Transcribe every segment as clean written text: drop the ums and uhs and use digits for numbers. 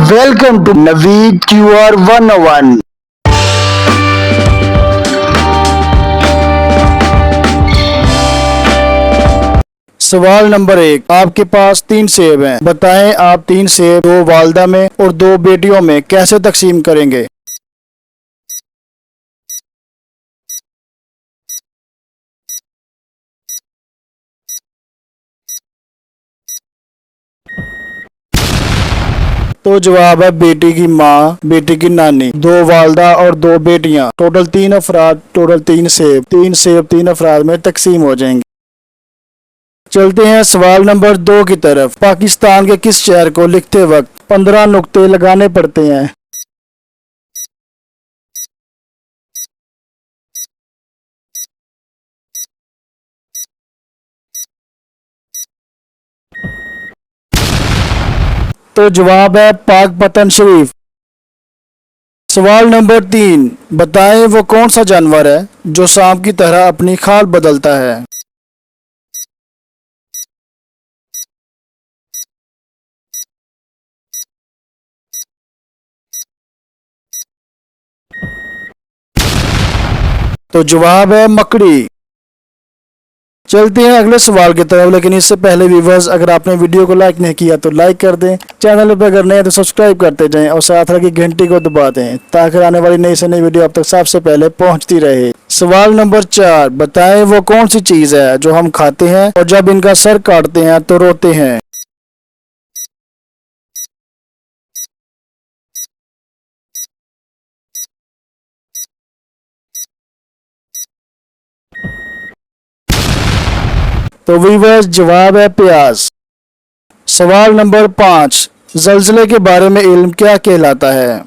Welcome to Naveed QR 101. सवाल number 1। आपके पास 3 सेब हैं। बताएं आप 3 सेब 2 वालदा में और 2 बेटियों में कैसे तकसीम करेंगे। तो जवाब है बेटी की माँ, बेटी की नानी, 2 वालदा और 2 बेटियां, टोटल 3 अफराद, टोटल 3 सेब, 3 सेब 3 अफराद में तकसीम हो जाएंगे। चलते हैं सवाल नंबर 2 की तरफ। पाकिस्तान के किस शहर को लिखते वक्त 15 नुक्ते लगाने पड़ते हैं। तो जवाब है पाकपतन शरीफ। सवाल नंबर 3। बताएं वो कौन सा जानवर है जो सांप की तरह अपनी खाल बदलता है। तो जवाब है मकड़ी। चलते हैं अगले सवाल की तरफ, लेकिन इससे पहले व्यूवर्स, अगर आपने वीडियो को लाइक नहीं किया तो लाइक कर दें, चैनल पर अगर नए हैं तो सब्सक्राइब करते जाएं और साथ लगी घंटी को दबा दें ताकि आने वाली नई से नई वीडियो अब तक सबसे पहले पहुंचती रहे। सवाल नंबर 4। बताएं वो कौन सी चीज है जो हम खाते हैं और जब इनका सर काटते हैं तो रोते हैं। तो व्यूवर्स जवाब है प्याज। सवाल नंबर 5। जल्जले के बारे में इल्म क्या कहलाता है।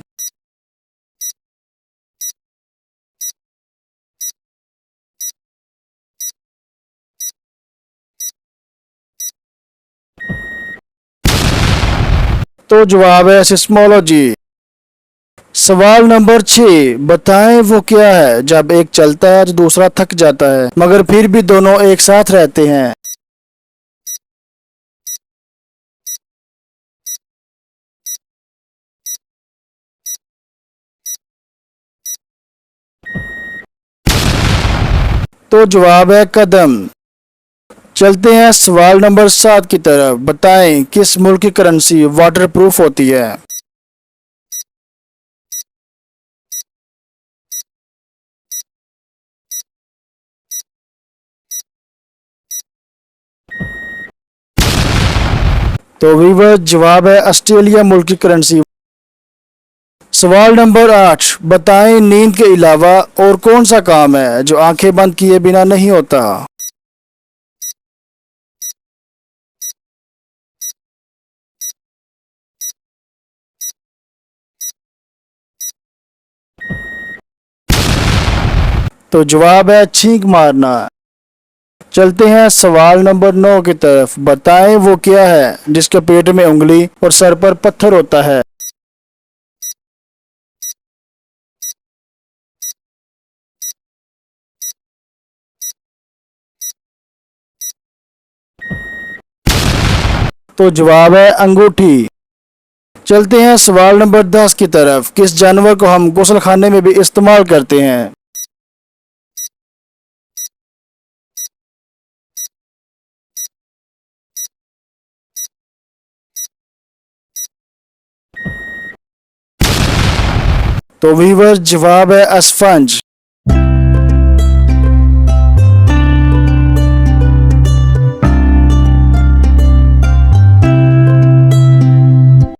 तो जवाब है सिस्मोलॉजी। सवाल नंबर 6। बताएं वो क्या है जब एक चलता है तो दूसरा थक जाता है मगर फिर भी दोनों एक साथ रहते हैं। तो जवाब है कदम। चलते हैं सवाल नंबर 7 की तरफ। बताएं किस मुल्क की करेंसी वाटर प्रूफ होती है। तो व्यूअर्स जवाब है ऑस्ट्रेलिया मुल्क की करेंसी। सवाल नंबर 8। बताएं नींद के अलावा और कौन सा काम है जो आंखें बंद किए बिना नहीं होता। तो जवाब है छींक मारना। चलते हैं सवाल नंबर 9 की तरफ। बताएं वो क्या है जिसके पेट में उंगली और सर पर पत्थर होता है। तो जवाब है अंगूठी। चलते हैं सवाल नंबर 10 की तरफ। किस जानवर को हम गुस्ल खाने में भी इस्तेमाल करते हैं। तो व्यूअर्स जवाब है स्पंज।